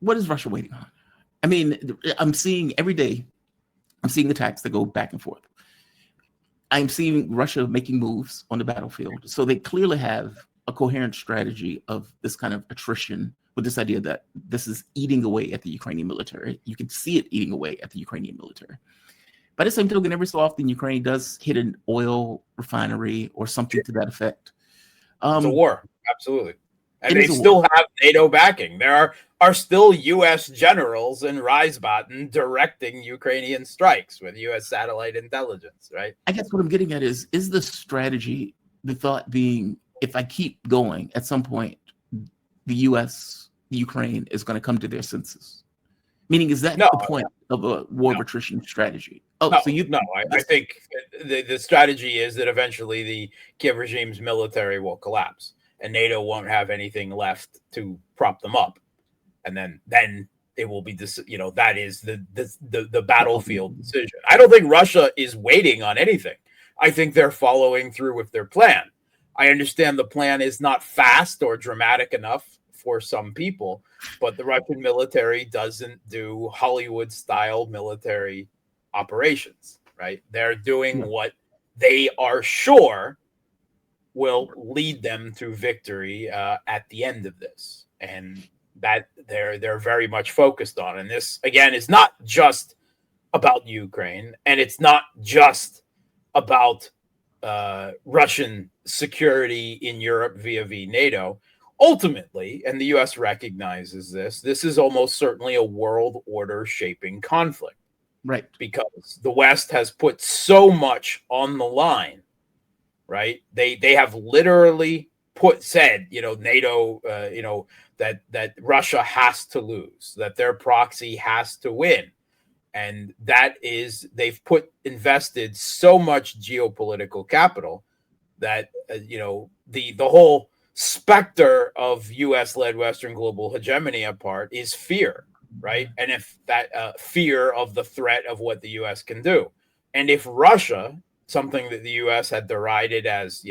What is Russia waiting on? I mean, I'm seeing every day, I'm seeing attacks that go back and forth. I'm seeing Russia making moves on the battlefield. So they clearly have a coherent strategy of this kind of attrition, with this idea that this is eating away at the Ukrainian military. You can see it eating away at the Ukrainian military. By the same token, every so often, Ukraine does hit an oil refinery or something to that effect. It's a war, absolutely. And they still still have NATO backing. There are still U.S. generals in Reisbaden directing Ukrainian strikes with U.S. satellite intelligence, right? I guess what I'm getting at is the strategy, the thought being, if I keep going, at some point, the U.S., Ukraine is going to come to their senses. Meaning, is that the point of a war of attrition strategy? I think the strategy is that eventually the Kiev regime's military will collapse and NATO won't have anything left to prop them up. And then it will be this, that is the battlefield decision. I don't think Russia is waiting on anything. I think they're following through with their plan. I understand the plan is not fast or dramatic enough for some people, but the Russian military doesn't do Hollywood-style military operations, right? They're doing what they are sure will lead them to victory at the end of this, and that they're very much focused on. And this, again, is not just about Ukraine, and it's not just about Russian security in Europe via NATO. Ultimately, and the U.S. recognizes this is almost certainly a world order shaping conflict. Right. Because the West has put so much on the line, right? They have literally said, NATO, that Russia has to lose, that their proxy has to win. And that is, they've invested so much geopolitical capital that, the whole specter of U.S.-led Western global hegemony apart is fear, right? And if that fear of the threat of what the U.S. can do. And if Russia, something that the U.S. had derided as,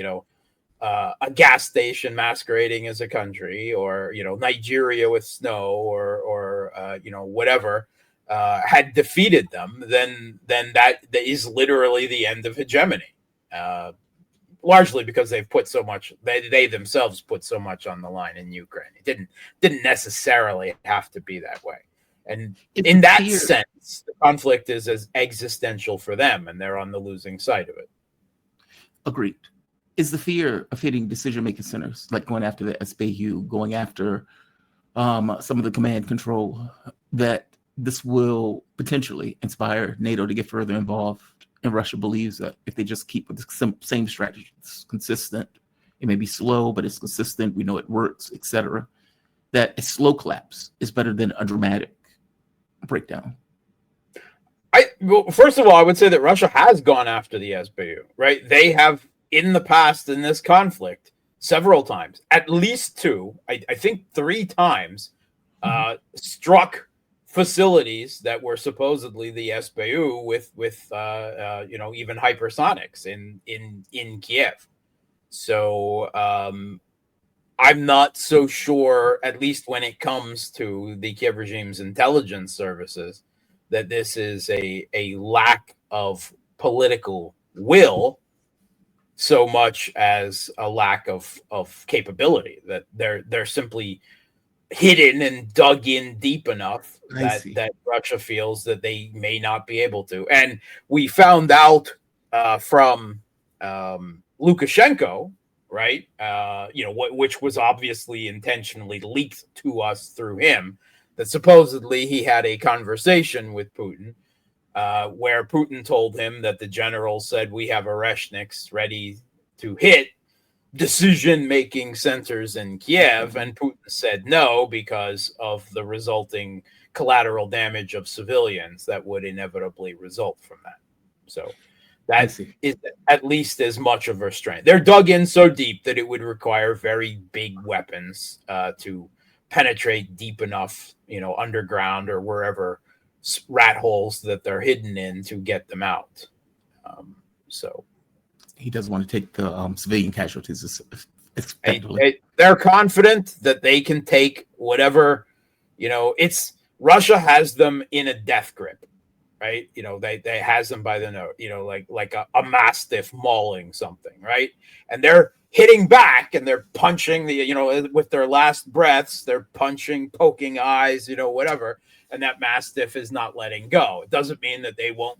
a gas station masquerading as a country, or, Nigeria with snow, or whatever, had defeated them, then that is literally the end of hegemony. Largely because they've put so much, they themselves put so much on the line in Ukraine. It didn't necessarily have to be that way. And in that sense, the conflict is as existential for them, and they're on the losing side of it. Agreed. Is the fear of hitting decision-making centers, like going after the SBU, going after some of the command control, that this will potentially inspire NATO to get further involved? And Russia believes that if they just keep with the same strategy, it's consistent, it may be slow, but it's consistent, we know it works, etc., that a slow collapse is better than a dramatic breakdown. First of all, I would say that Russia has gone after the SBU, right? They have, in the past, in this conflict, several times, at least two, I think 3 times, struck facilities that were supposedly the SBU with even hypersonics in Kiev. So I'm not so sure, at least when it comes to the Kiev regime's intelligence services, that this is a lack of political will so much as a lack of capability, that they're simply hidden and dug in deep enough that Russia feels that they may not be able to. And we found out from Lukashenko, right? Which was obviously intentionally leaked to us through him, that supposedly he had a conversation with Putin where Putin told him that the general said, we have Oreshniks ready to hit decision-making centers in Kiev, and Putin said no because of the resulting collateral damage of civilians that would inevitably result from that. So that is at least as much of a strength. They're dug in so deep that it would require very big weapons to penetrate deep enough, underground or wherever rat holes that they're hidden in to get them out. So he doesn't want to take the civilian casualties. They're confident that they can take whatever It's Russia has them in a death grip, right? They has them by the nose, like a mastiff mauling something, right? And they're hitting back and they're punching with their last breaths, they're punching, poking eyes, whatever. And that mastiff is not letting go. It doesn't mean that they won't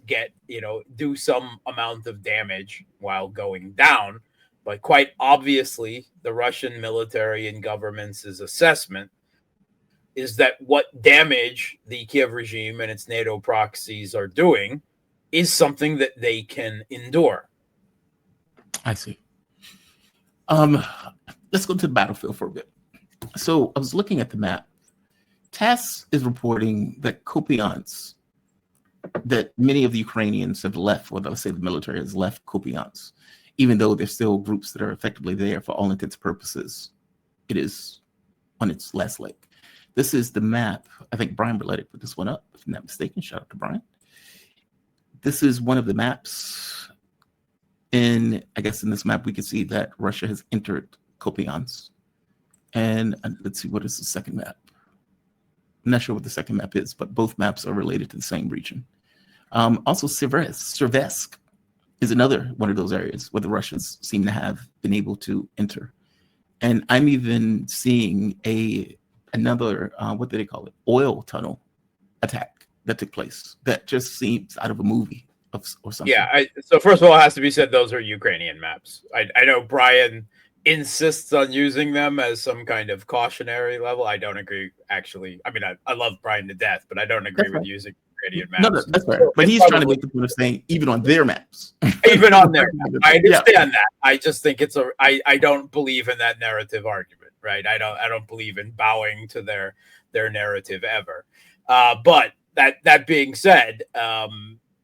do some amount of damage while going down. But quite obviously, the Russian military and government's assessment is that what damage the Kiev regime and its NATO proxies are doing is something that they can endure. I see. Let's go to the battlefield for a bit. So I was looking at the map. TASS is reporting that Kupyansk, that many of the Ukrainians have left, well, let's say the military has left Kupyansk, even though there's still groups that are effectively there for all intents and purposes. It is on its last leg. This is the map. I think Brian Berletic put this one up, if I'm not mistaken. Shout out to Brian. This is one of the maps. And I guess in this map, we can see that Russia has entered Kupyansk. And let's see, what is the second map? I'm not sure what the second map is, but both maps are related to the same region. Also, Siversk is another one of those areas where the Russians seem to have been able to enter. And I'm even seeing another, what do they call it? Oil tunnel attack that took place. That just seems out of a movie or something. Yeah. So first of all, it has to be said, those are Ukrainian maps. I know Brian insists on using them as some kind of cautionary level. I don't agree, actually. I mean, I love Brian to death, but I don't agree with using Ukrainian maps. No, that's fair. But he's trying to make the point of saying, even on their maps. Even on their maps. I understand that. I just think I don't believe in that narrative argument, right? I don't believe in bowing to their narrative ever. But that being said,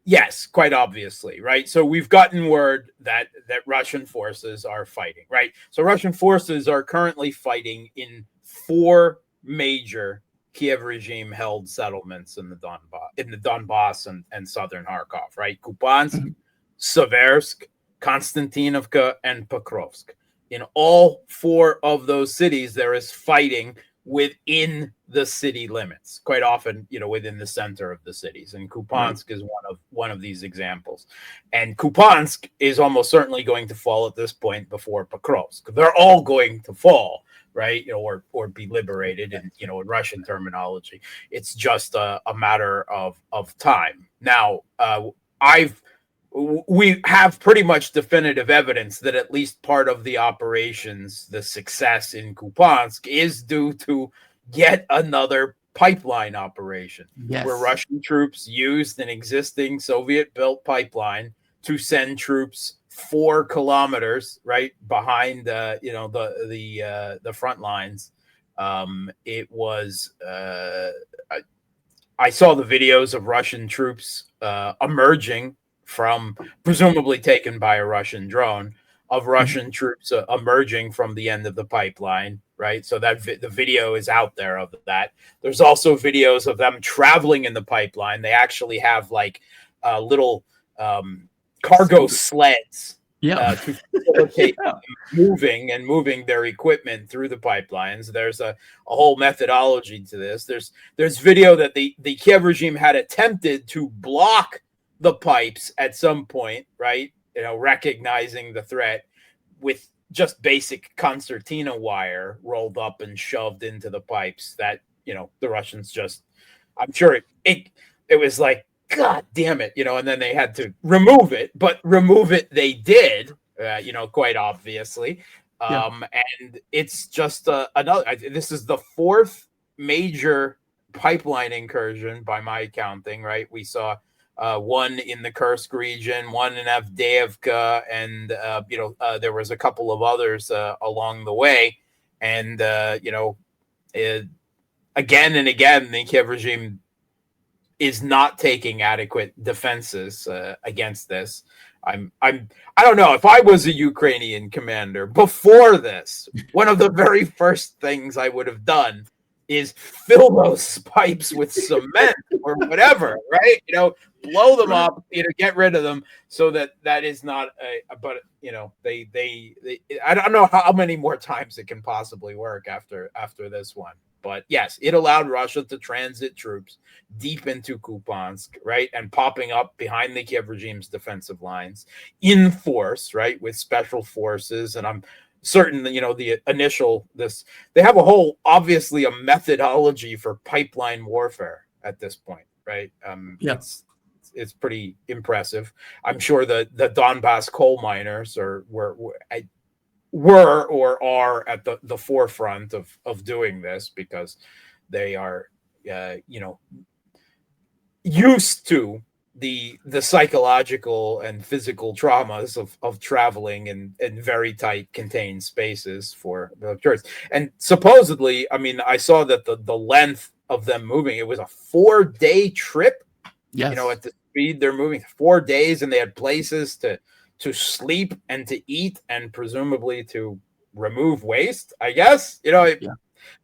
yes, quite obviously, right? So we've gotten word that Russian forces are fighting, right? So Russian forces are currently fighting in 4 major Kiev regime-held settlements in the Donbass and southern Kharkov, right? Kupyansk, Siversk, Konstantinovka, and Pokrovsk. In all 4 of those cities, there is fighting within the city limits, quite often, within the center of the cities. And Kupyansk is one of these examples. And Kupyansk is almost certainly going to fall at this point before Pokrovsk. They're all going to fall, right? Or be liberated in Russian terminology. It's just a matter of time. Now, we have pretty much definitive evidence that at least part of the operations, the success in Kupyansk, is due to yet another pipeline operation, where Russian troops used an existing Soviet-built pipeline to send troops 4 kilometers right behind the front lines. It was I saw the videos of Russian troops emerging from, presumably taken by a Russian drone, of Russian troops emerging from the end of the pipeline, right? So that the video is out there of that. There's also videos of them traveling in the pipeline. They actually have like little cargo sleds to facilitate moving their equipment through the pipelines. There's a whole methodology to this. There's video that the Kiev regime had attempted to block the pipes at some point, right? Recognizing the threat with just basic concertina wire rolled up and shoved into the pipes that, the Russians just, I'm sure it was like, God damn it, and then they had to remove it, but remove it they did, quite obviously. And it's just this is the 4th major pipeline incursion by my counting, right? We saw one in the Kursk region, one in Avdiivka, and there was a couple of others along the way. And again and again, the Kiev regime is not taking adequate defenses against this. I don't know, if I was a Ukrainian commander before this, one of the very first things I would have done is fill those pipes with cement or whatever, right? Blow them up, get rid of them, so that is not but they I don't know how many more times it can possibly work after this one. But yes, it allowed Russia to transit troops deep into Kupyansk, right, and popping up behind the Kiev regime's defensive lines in force, right, with special forces. And I'm certain that, the initial they have a whole, obviously, a methodology for pipeline warfare at this point, right? Yeah. It's pretty impressive. I'm sure the Donbass coal miners were or are at the forefront of doing this, because they are used to the psychological and physical traumas of traveling in very tight contained spaces for the tourists. And supposedly, I mean, I saw that the length of them moving, it was a 4-day trip. Yes. At the speed they're moving, 4 days, and they had places to sleep and to eat and presumably to remove waste, I guess.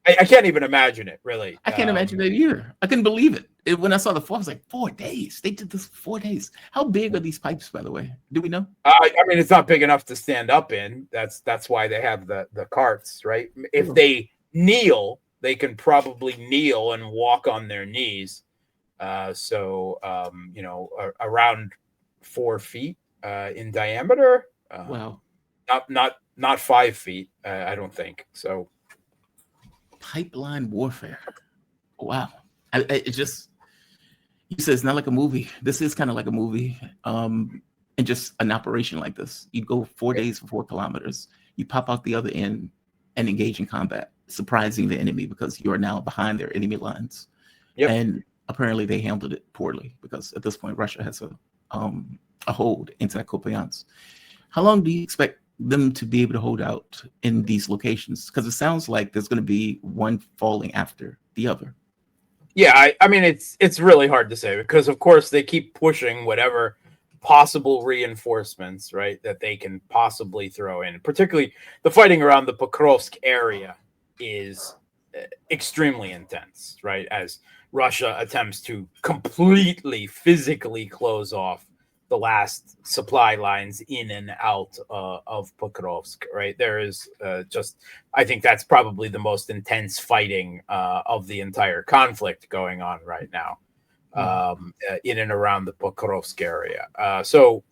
I can't even imagine it, really. I can't imagine it either. I couldn't believe it. When I saw the form, I was like, 4 days. They did this 4 days. How big are these pipes, by the way? Do we know? I mean, it's not big enough to stand up in. That's why they have the carts, right? If they kneel, they can probably kneel and walk on their knees. Around 4 feet in diameter. Wow. Not 5 feet. I don't think so. Pipeline warfare. Wow. It just, you said it's not like a movie. This is kind of like a movie. And just an operation like this, you go 4 days for 4 kilometers. You pop out the other end and engage in combat, surprising the enemy because you are now behind their enemy lines. Yep. And apparently they handled it poorly, because at this point Russia has a hold into Kupyansk. How long do you expect them to be able to hold out in these locations? Because it sounds like there's going to be one falling after the other. Yeah, I mean, it's really hard to say, because of course they keep pushing whatever possible reinforcements, right, that they can possibly throw in. Particularly the fighting around the Pokrovsk area is extremely intense, right, as Russia attempts to completely physically close off the last supply lines in and out of Pokrovsk, right? There is I think that's probably the most intense fighting of the entire conflict going on right now in and around the Pokrovsk area. So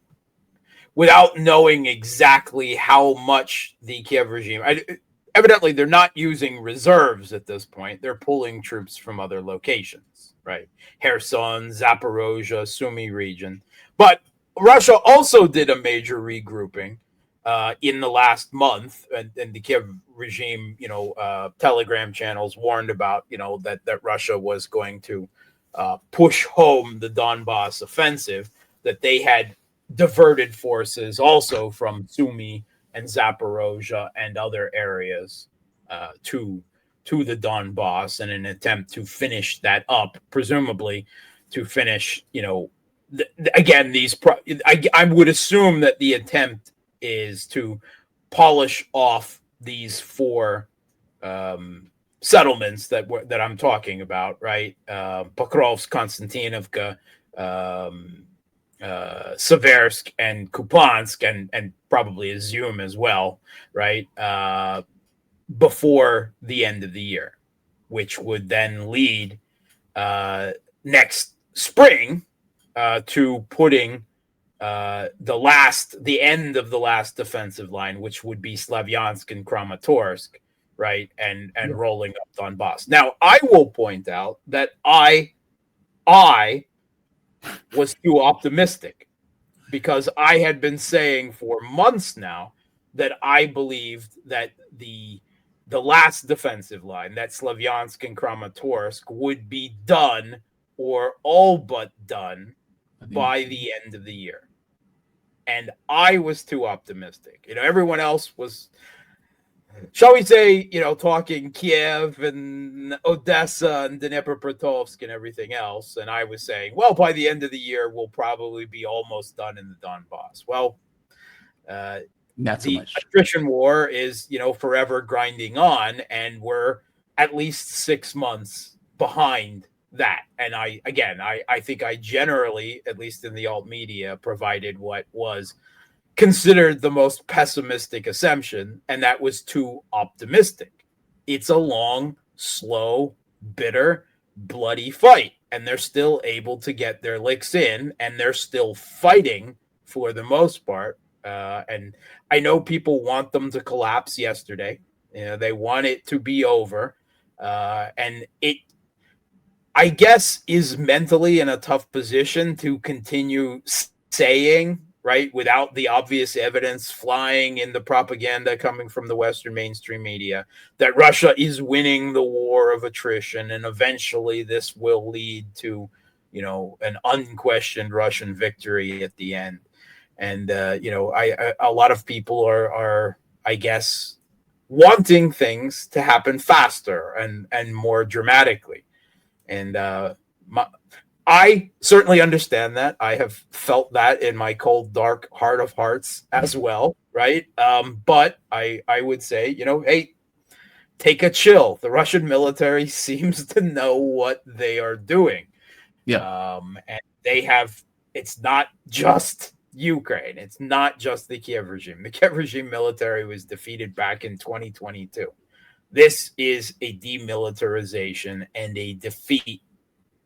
without knowing exactly how much the Kiev regime, evidently they're not using reserves at this point. They're pulling troops from other locations, right? Kherson, Zaporozhye, Sumy region. But Russia also did a major regrouping in the last month, and the Kiev regime, Telegram channels warned about, that Russia was going to push home the Donbass offensive, that they had diverted forces also from Sumy and Zaporozhye and other areas to the Donbass in an attempt to finish that up, presumably to finish, again, I would assume that the attempt is to polish off these 4 settlements that I'm talking about, right? Pokrovsk, Konstantinovka, Siversk, and Kupyansk, and probably Izum as well, right? Before the end of the year, which would then lead next spring to putting the end of the last defensive line, which would be Slavyansk and Kramatorsk, right? And rolling up Donbass. Now, I will point out that I was too optimistic, because I had been saying for months now that I believed that the last defensive line, that Slavyansk and Kramatorsk, would be done, or all but done, by the end of the year. And I was too optimistic. Everyone else was, shall we say, talking Kiev and Odessa and Dnipropetrovsk and everything else. And I was saying, well, by the end of the year, we'll probably be almost done in the Donbass. Well, not so the much. attrition war is, forever grinding on, and we're at least 6 months behind that. And I think I generally, at least in the alt media, provided what was considered the most pessimistic assumption, and that was too optimistic. It's a long, slow, bitter, bloody fight. And they're still able to get their licks in, and they're still fighting for the most part. And I know people want them to collapse yesterday. They want it to be over. And it, I guess, is mentally in a tough position to continue saying, right, without the obvious evidence flying in the propaganda coming from the Western mainstream media, that Russia is winning the war of attrition, and eventually this will lead to, an unquestioned Russian victory at the end. And a lot of people are, I guess, wanting things to happen faster and more dramatically. And I certainly understand that. I have felt that in my cold, dark heart of hearts as well, right? But I would say, hey, take a chill. The Russian military seems to know what they are doing. Yeah. And they have, it's not just Ukraine. It's not just the Kiev regime. The Kiev regime military was defeated back in 2022. This is a demilitarization and a defeat,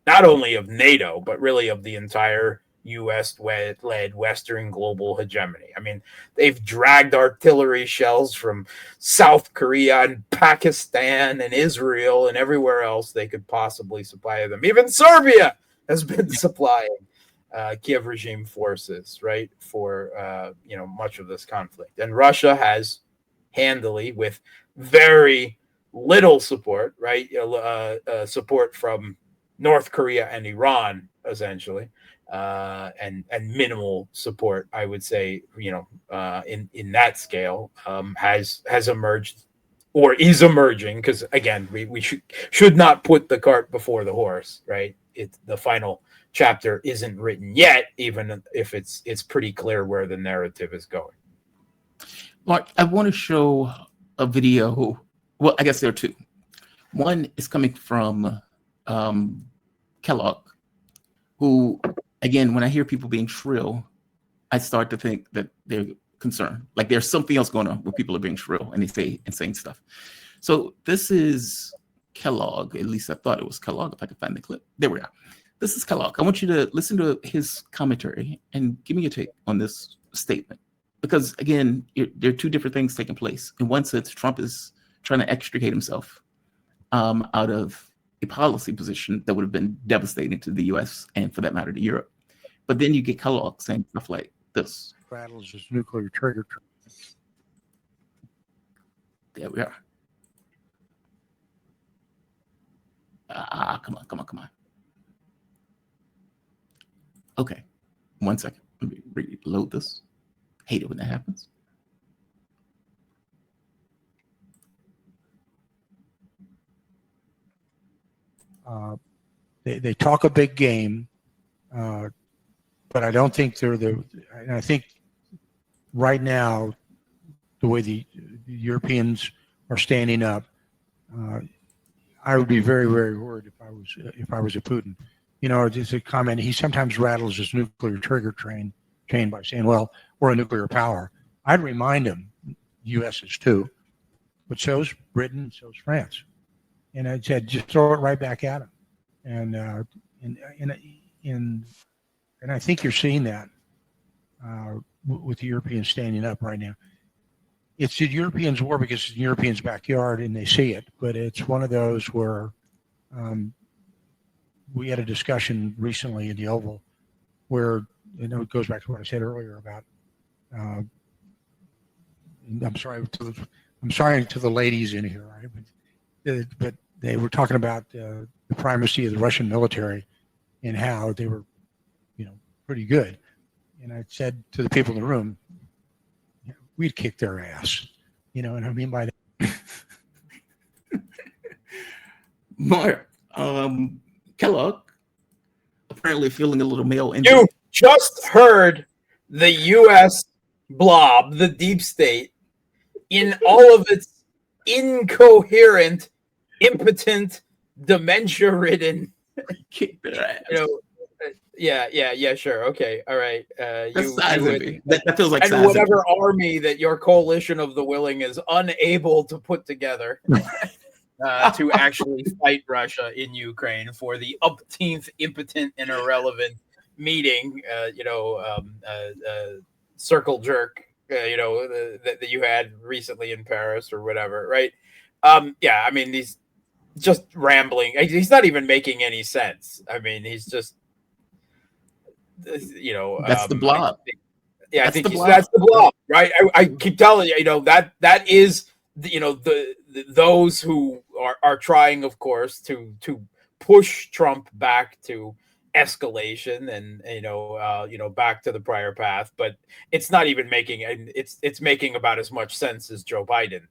not only of NATO, but really of the entire U.S.-led Western global hegemony. I mean, they've dragged artillery shells from South Korea and Pakistan and Israel and everywhere else they could possibly supply them. Even Serbia has been supplying Kiev regime forces, right, for much of this conflict. And Russia has handily, with very little support, right, support from North Korea and Iran, essentially, and minimal support, I would say, in that scale, has emerged or is emerging, because again, we should not put the cart before the horse, right? The final chapter isn't written yet, even if it's pretty clear where the narrative is going. Mark, I want to show a video. Well, I guess there are two. One is coming from Kellogg, who, again, when I hear people being shrill, I start to think that they're concerned. Like there's something else going on where people are being shrill and they say insane stuff. So this is Kellogg. At least I thought it was Kellogg, if I could find the clip. There we are. This is Kellogg. I want you to listen to his commentary and give me your take on this statement. Because, again, there are two different things taking place. In one sense, Trump is trying to extricate himself out of a policy position that would have been devastating to the U.S. and, for that matter, to Europe. But then you get Kellogg saying stuff like this. Rattles his nuclear trigger. There we are. Come on. Okay, 1 second. Let me reload this. Hate it when that happens. They talk a big game, but I don't think they're the. And I think right now, the way the Europeans are standing up, I would be very, very worried if I was a Putin. Just a comment. He sometimes rattles his nuclear trigger chain by saying, "Well, we're a nuclear power." I'd remind him, U.S. is too, but so's Britain, so's France. And I said, just throw it right back at him. And I think you're seeing that with the Europeans standing up right now. It's the Europeans' war because it's the Europeans' backyard and they see it. But it's one of those where we had a discussion recently in the Oval where, it goes back to what I said earlier about. I'm sorry to the ladies in here, right? But they were talking about the primacy of the Russian military and how they were, pretty good. And I said to the people in the room, we'd kick their ass. You know what I mean by that? Mark, Kellogg apparently feeling a little male injury. You just heard the U.S. blob, the deep state, in all of its incoherent, impotent, dementia-ridden. Kick their ass. Yeah, sure, okay, all right. That feels like and whatever army that your coalition of the willing is unable to put together. to actually fight Russia in Ukraine for the umpteenth impotent and irrelevant meeting, circle jerk, that you had recently in Paris or whatever, right? Yeah, I mean, he's just rambling. He's not even making any sense. I mean, he's just, That's the blob. I think that's the blob, right? I keep telling you, that is, those who are trying, of course, to push Trump back to escalation and back to the prior path, but it's not even making it's making about as much sense as Joe Biden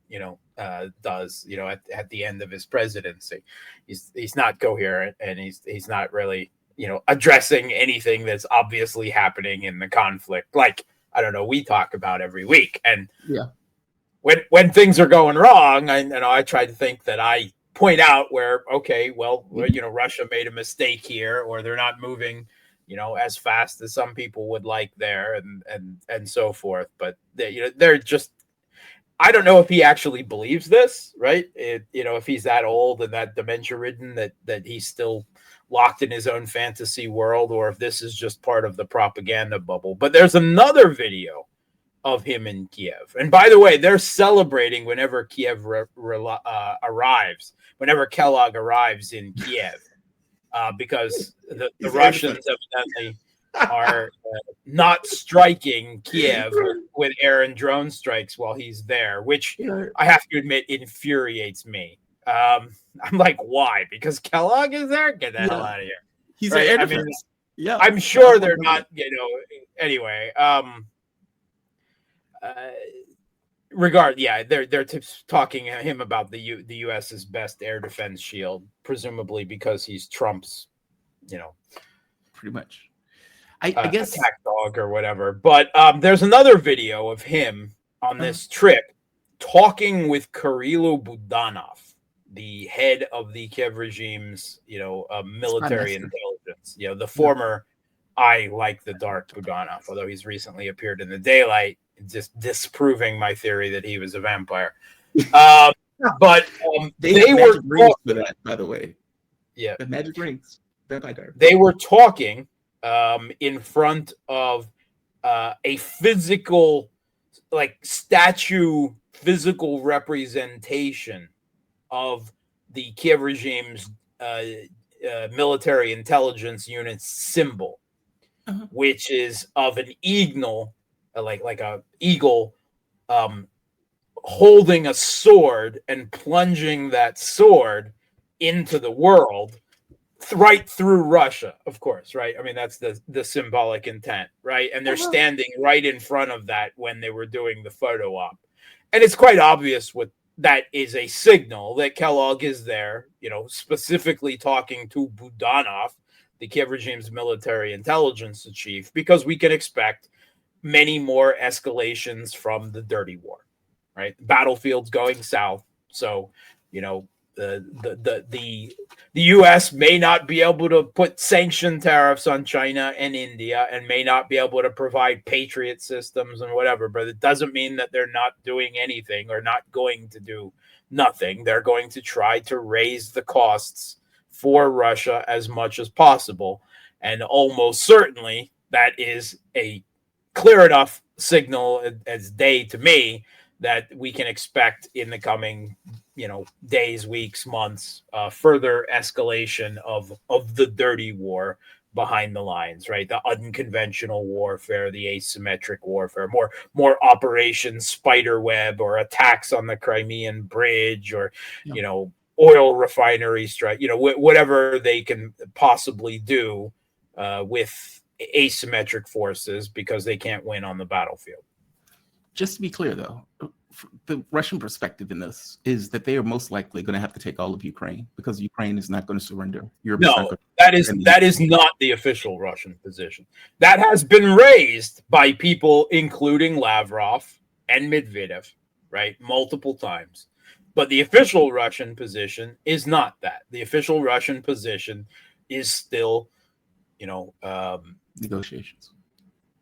does at the end of his presidency. He's not coherent, and he's not really addressing anything that's obviously happening in the conflict, like I don't know, we talk about every week. And yeah, when things are going wrong, I try to think that I point out where, okay, well, Russia made a mistake here, or they're not moving, as fast as some people would like there, and so forth. But they're just, I don't know if he actually believes this, right? If he's that old and that dementia ridden that he's still locked in his own fantasy world, or if this is just part of the propaganda bubble. But there's another video of him in Kiev. And by the way, they're celebrating whenever Kiev arrives, whenever Kellogg arrives in Kiev, because the Russians evidently are not striking Kiev with air and drone strikes while he's there, which I have to admit infuriates me. I'm like, why? Because Kellogg is there? Get the hell out of here. He's right? Air defense. Yeah, I'm sure they're not, anyway. They're talking to him about the U.S.'s best air defense shield, presumably because he's Trump's, pretty much. I guess attack dog or whatever. But there's another video of him on this trip talking with Kirilo Budanov, the head of the Kiev regime's, military intelligence. The former, I like the dark Budanov, although he's recently appeared in the daylight, just disproving my theory that he was a vampire. But they were rings for that, by the way. Yeah, the magic rings. They were talking in front of a physical, physical representation of the Kiev regime's military intelligence unit's symbol, which is of an eagle, like a eagle, holding a sword and plunging that sword into the world, right through Russia, of course, right? I mean, that's the symbolic intent, right? And they're standing right in front of that when they were doing the photo op. And it's quite obvious what that is, a signal that Kellogg is there, specifically talking to Budanov, the Kiev regime's military intelligence chief, because we can expect many more escalations from the dirty war, right? Battlefield's going south. So, the U.S. may not be able to put sanction tariffs on China and India, and may not be able to provide Patriot systems and whatever, but it doesn't mean that they're not doing anything or not going to do nothing. They're going to try to raise the costs for Russia as much as possible. And almost certainly that is a clear enough signal as day to me that we can expect in the coming, days, weeks, months, further escalation of the dirty war behind the lines, right? The unconventional warfare, the asymmetric warfare, more Operation Spiderweb, or attacks on the Crimean Bridge, or oil refinery strike, whatever they can possibly do with asymmetric forces, because they can't win on the battlefield. Just to be clear, though, the Russian perspective in this is that they are most likely going to have to take all of Ukraine, because Ukraine is not going to surrender. That is not the official Russian position. That has been raised by people including Lavrov and Medvedev, right, multiple times. But the official Russian position is not that. The official Russian position is still, negotiations.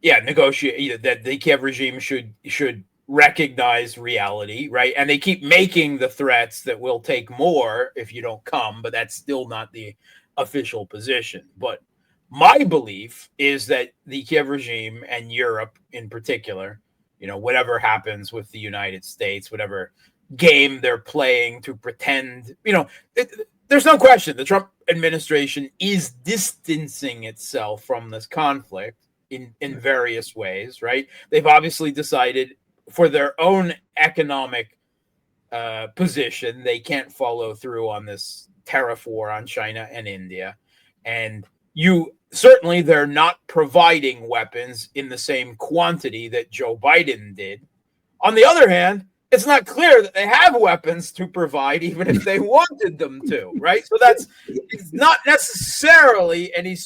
Yeah, negotiate that the Kiev regime should recognize reality, right? And they keep making the threats that we'll take more if you don't come, but that's still not the official position. But my belief is that the Kiev regime and Europe in particular, whatever happens with the United States, whatever game they're playing to pretend, there's no question the Trump administration is distancing itself from this conflict in various ways, right? They've obviously decided for their own economic position, they can't follow through on this tariff war on China and India. And certainly they're not providing weapons in the same quantity that Joe Biden did. On the other hand, it's not clear that they have weapons to provide, even if they wanted them to, right? So it's not necessarily any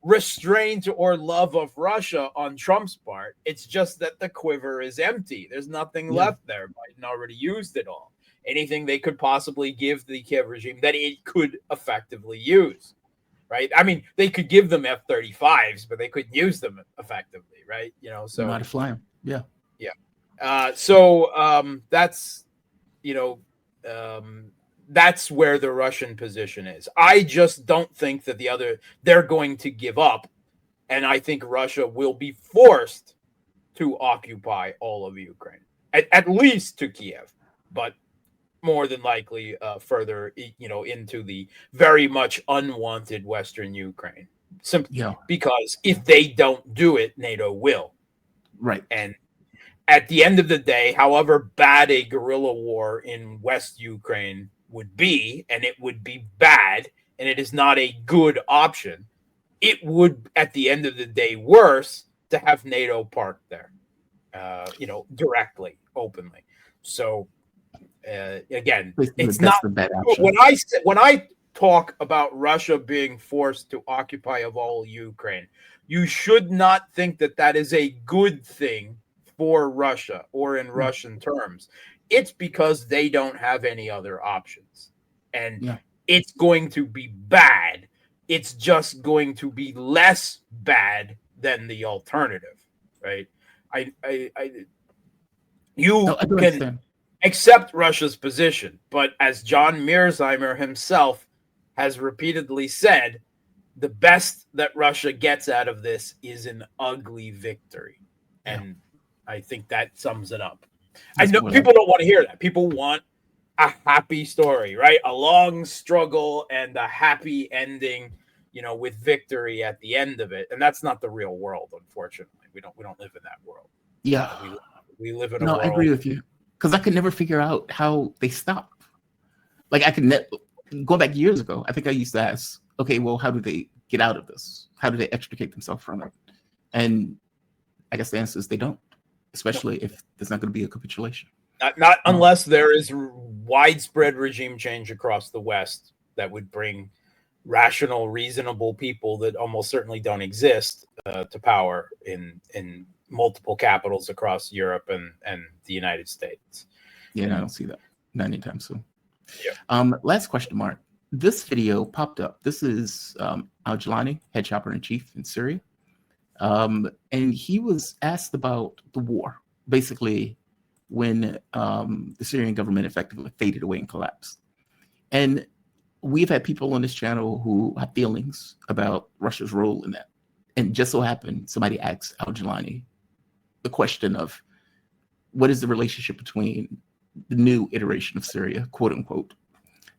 restraint or love of Russia on Trump's part. It's just that the quiver is empty. There's nothing left there. Biden already used it all. Anything they could possibly give the Kiev regime that it could effectively use, right? I mean, they could give them F-35s, but they couldn't use them effectively, right? So not to fly them. Yeah. That's where the Russian position is. I just don't think that they're going to give up. And I think Russia will be forced to occupy all of Ukraine, at least to Kiev, but more than likely further, into the very much unwanted Western Ukraine. Simply because if they don't do it, NATO will. Right. And at the end of the day, however bad a guerrilla war in West Ukraine would be, and it would be bad, and it is not a good option, it would, at the end of the day, worse to have NATO parked there, directly, openly. So, again, it's not the bad option. When I talk about Russia being forced to occupy of all Ukraine, you should not think that is a good thing for Russia or in Russian terms. It's because they don't have any other options. And it's going to be bad. It's just going to be less bad than the alternative, right? You can accept Russia's position, but as John Mearsheimer himself has repeatedly said, the best that Russia gets out of this is an ugly victory. And I think that sums it up. I know people don't want to hear that. People want a happy story, right? A long struggle and a happy ending, with victory at the end of it. And that's not the real world, unfortunately. We don't live in that world. Yeah. We live in a world. No, I agree with you. Because I could never figure out how they stop. Like going back years ago, I think I used to ask, okay, well, how do they get out of this? How do they extricate themselves from it? And I guess the answer is they don't. Especially if there's not going to be a capitulation. Not unless there is widespread regime change across the West that would bring rational, reasonable people that almost certainly don't exist to power in multiple capitals across Europe and the United States. Yeah, I don't see that. Not anytime soon. Last question, Mark. This video popped up. This is al-Jilani, head chopper in chief in Syria. And he was asked about the war, basically when the Syrian government effectively faded away and collapsed. And we've had people on this channel who have feelings about Russia's role in that. And just so happened, somebody asked al-Jilani the question of what is the relationship between the new iteration of Syria, quote unquote,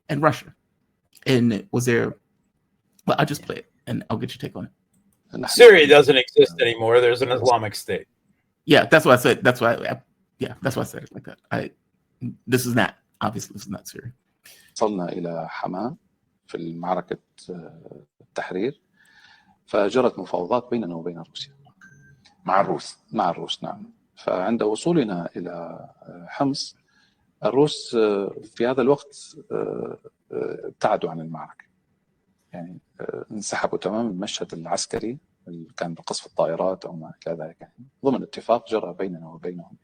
and Russia? And was there, well, I'll just play it and I'll get your take on it. Syria doesn't exist anymore. There's an Islamic State. Yeah, that's what I said. That's why I said it like that. This is not Syria. وصلنا إلى حماة في معركة التحرير فجرت مفاوضات بيننا وبين روسيا مع الروس نعم. فعند وصولنا إلى حمص الروس في هذا الوقت ابتعدوا عن المعركة يعني انسحبوا تماما. المشهد العسكري اللي كان بقصف الطائرات أو ما إلى ذلك يعني ضمن اتفاق جرى بيننا وبينهم.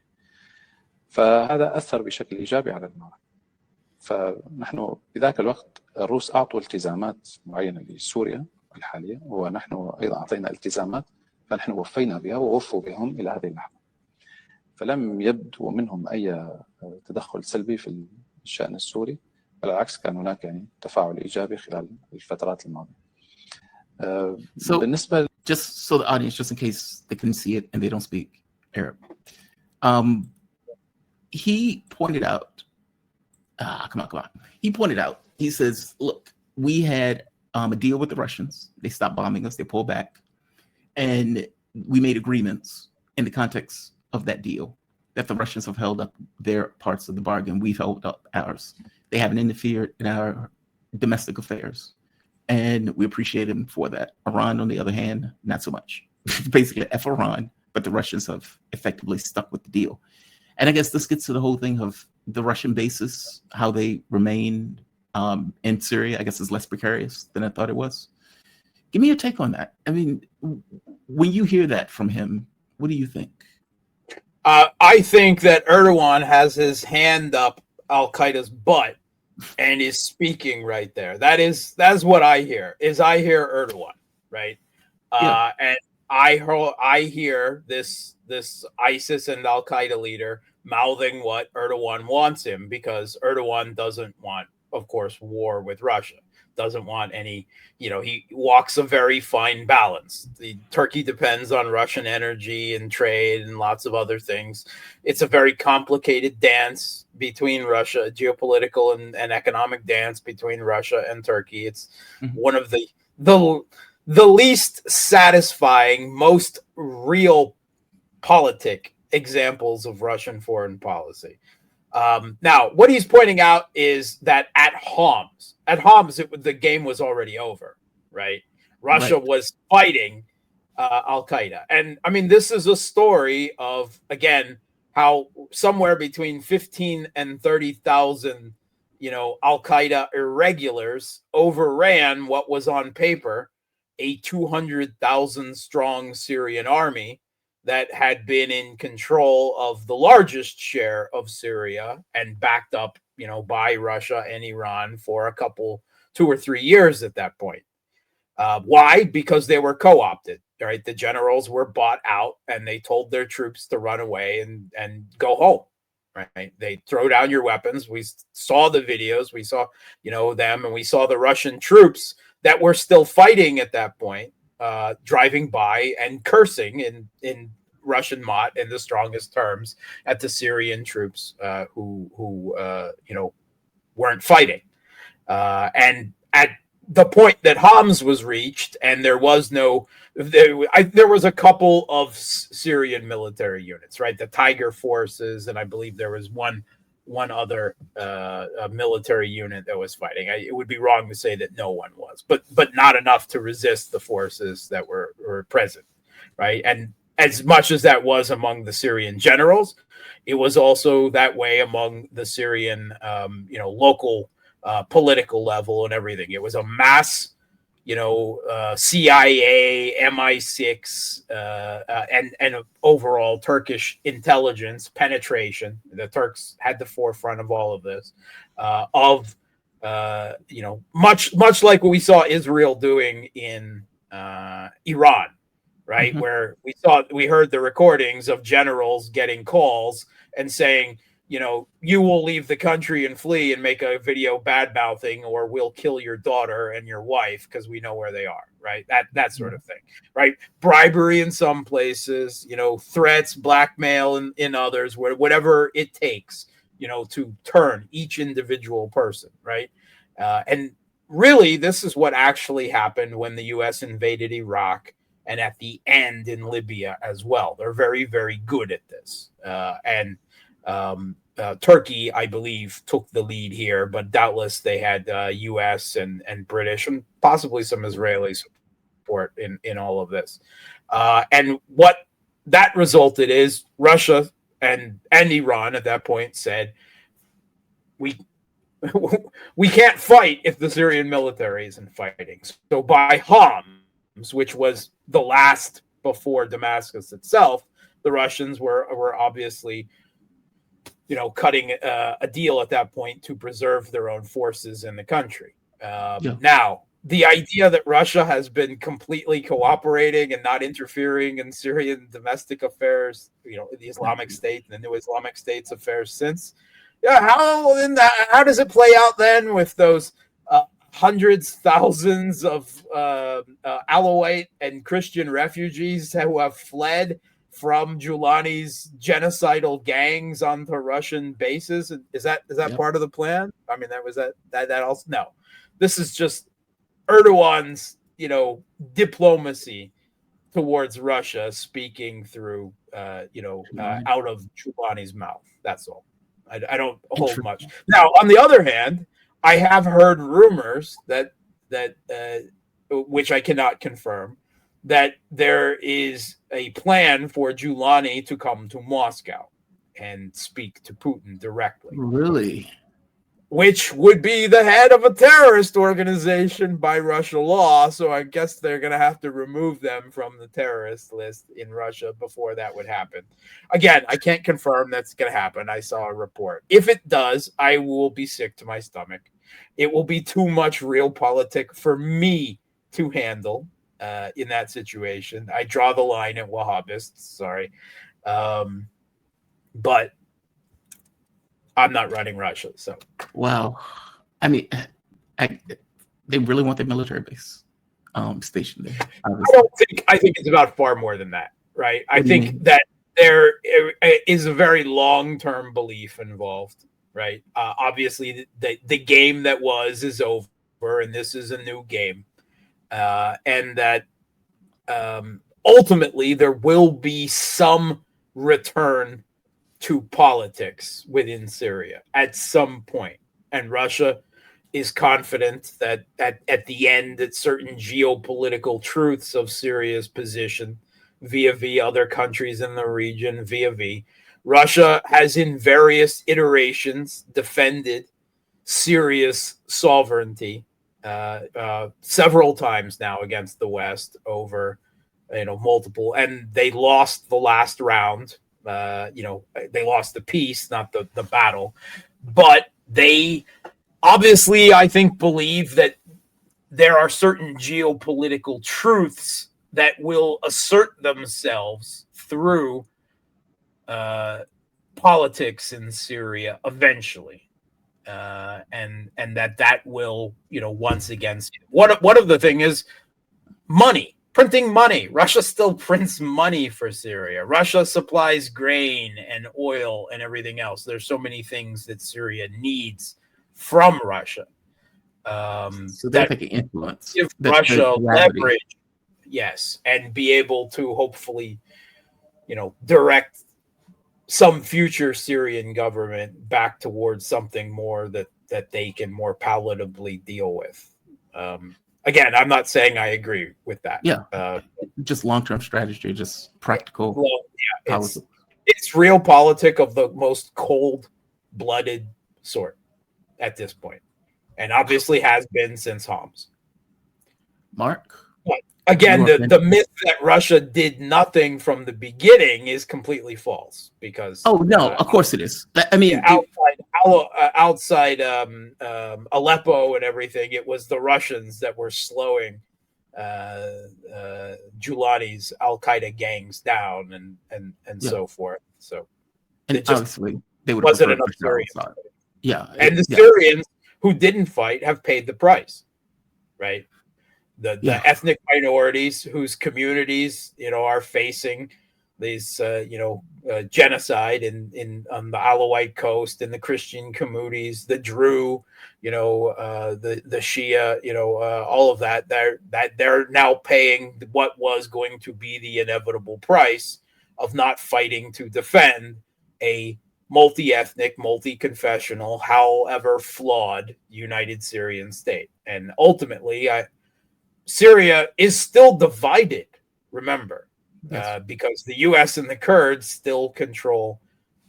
فهذا أثر بشكل إيجابي على المعركة. فنحن في ذاك الوقت الروس أعطوا التزامات معينة لسوريا الحالية ونحن أيضا أعطينا التزامات فنحن وفينا بها ووفوا بهم إلى هذه اللحظة. فلم يبدو منهم أي تدخل سلبي في الشأن السوري، بالعكس كان هناك يعني تفاعل إيجابي خلال الفترات الماضية. So بالنسبة just so the audience, just in case they couldn't see it and they don't speak Arab, he pointed out, come on. He pointed out, he says, look, we had a deal with the Russians. They stopped bombing us, they pulled back. And we made agreements in the context of that deal that the Russians have held up their parts of the bargain. We've held up ours. They haven't interfered in our domestic affairs. And we appreciate them for that. Iran, on the other hand, not so much. Basically, F Iran, but the Russians have effectively stuck with the deal. And I guess this gets to the whole thing of the Russian bases, how they remain in Syria, I guess is less precarious than I thought it was. Give me your take on that. I mean, when you hear that from him, what do you think? I think that Erdogan has his hand up Al-Qaeda's butt and is speaking right there. That's what I hear. I hear Erdogan, right? Yeah. And I hear this ISIS and Al-Qaeda leader mouthing what Erdogan wants him, because Erdogan doesn't want, of course, war with Russia. Doesn't want any, he walks a very fine balance. Turkey depends on Russian energy and trade and lots of other things. It's a very complicated dance between Russia, geopolitical and economic dance between Russia and Turkey. It's one of the least satisfying, most real politic examples of Russian foreign policy. Now, what he's pointing out is that at Homs, the game was already over, right? Russia was fighting Al-Qaeda. And I mean, this is a story of, again, how somewhere between 15 and 30,000, Al-Qaeda irregulars overran what was on paper a 200,000 strong Syrian army that had been in control of the largest share of Syria and backed up, by Russia and Iran for 2 or 3 years at that point. Why? Because they were co-opted, right? The generals were bought out and they told their troops to run away and go home, right? They throw down your weapons. We saw the videos. We saw, them, and we saw the Russian troops that were still fighting at that point, driving by and cursing in Russian mot in the strongest terms at the Syrian troops who weren't fighting. And at the point that Homs was reached, and there was a couple of Syrian military units, right? The Tiger forces, and I believe there was one other military unit that was fighting. It would be wrong to say that no one was, but not enough to resist the forces that were present, right? And as much as that was among the Syrian generals, it was also that way among the Syrian, local political level and everything. It was a mass, CIA, MI6, and overall Turkish intelligence penetration. The Turks had the forefront of all of this, much like what we saw Israel doing in Iran. Right, where we heard the recordings of generals getting calls and saying, you will leave the country and flee and make a video bad-mouthing, or we'll kill your daughter and your wife because we know where they are, right? That sort of thing, right? Bribery in some places, threats, blackmail in others, whatever it takes, to turn each individual person, right? And really, this is what actually happened when the U.S. invaded Iraq, and at the end in Libya as well. They're very, very good at this. Turkey, I believe, took the lead here, but doubtless they had U.S. and British and possibly some Israeli support in all of this. And what that resulted is Russia and Iran at that point said, we can't fight if the Syrian military isn't fighting. So by Homs, which was the last before Damascus itself, the Russians were obviously, cutting a deal at that point to preserve their own forces in the country. Now, the idea that Russia has been completely cooperating and not interfering in Syrian domestic affairs, the Islamic State and the new Islamic State's affairs since. Yeah, how does it play out then with those hundreds, thousands of Alawite and Christian refugees who have fled from Giuliani's genocidal gangs onto Russian bases? Is that part of the plan? I mean, that also no. This is just Erdogan's, diplomacy towards Russia speaking through, out of Giuliani's mouth. That's all. I don't hold much. Now, on the other hand, I have heard rumors that which I cannot confirm, that there is a plan for Giuliani to come to Moscow and speak to Putin directly. Really? Which would be the head of a terrorist organization by Russian law. So I guess they're going to have to remove them from the terrorist list in Russia before that would happen. Again, I can't confirm that's going to happen. I saw a report. If it does, I will be sick to my stomach. It will be too much realpolitik for me to handle in that situation. I draw the line at Wahhabists. Sorry. But I'm not running Russia, so. Wow. I mean, they really want their military base stationed there. I think it's about far more than that, right? I think that there is a very long-term belief involved, right? Obviously, the game that is over, and this is a new game, and that ultimately there will be some return to politics within Syria at some point. And Russia is confident that at the end, that certain geopolitical truths of Syria's position vis-a-vis other countries in the region, Russia has in various iterations defended Syria's sovereignty several times now against the West over multiple, and they lost the last round. They lost the peace, not the battle, but they obviously, I think, believe that there are certain geopolitical truths that will assert themselves through politics in Syria eventually, and that will, once again, one of the thing is money. Printing money. Russia still prints money for Syria. Russia supplies grain and oil and everything else. There's so many things that Syria needs from Russia. So they're taking influence. Give Russia leverage, yes, and be able to hopefully, direct some future Syrian government back towards something more that they can more palatably deal with. Again, I'm not saying I agree with that. Yeah, just long-term strategy, just practical. Well, yeah, it's realpolitik of the most cold-blooded sort at this point, and obviously has been since Homs. Mark? But again, the myth that Russia did nothing from the beginning is completely false, because of course it is. I mean, outside Aleppo and everything, it was the Russians that were slowing Giuliani's Al Qaeda gangs down and so forth. So, and obviously they would wasn't enough Syrians. Yeah, and the Syrians who didn't fight have paid the price, right? The ethnic minorities whose communities, are facing these, genocide on the Alawite coast, and the Christian communities, the Druze, the Shia, all of that. They're now paying what was going to be the inevitable price of not fighting to defend a multi-ethnic, multi-confessional, however flawed United Syrian state. And ultimately, Syria is still divided, remember, because the U.S. and the Kurds still control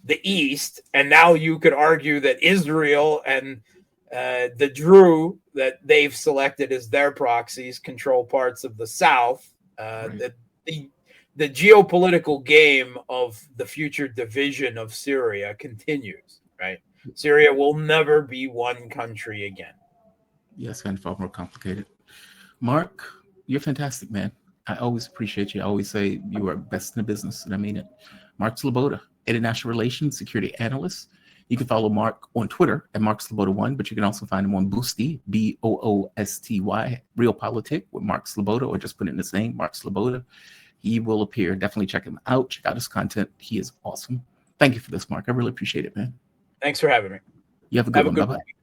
the East. And now you could argue that Israel and the Druze that they've selected as their proxies control parts of the South. Right. The geopolitical game of the future division of Syria continues, right? Syria will never be one country again. Yes, kind of far more complicated. Mark, you're fantastic, man. I always appreciate you. I always say you are best in the business, and I mean it. Mark Sleboda, International Relations Security Analyst. You can follow Mark on Twitter at Mark Sleboda1, but you can also find him on Boosty, Boosty, Realpolitik with Mark Sleboda, or just put in his name, Mark Sleboda. He will appear. Definitely check him out. Check out his content. He is awesome. Thank you for this, Mark. I really appreciate it, man. Thanks for having me. You have a good one. Have a good Bye-bye. one.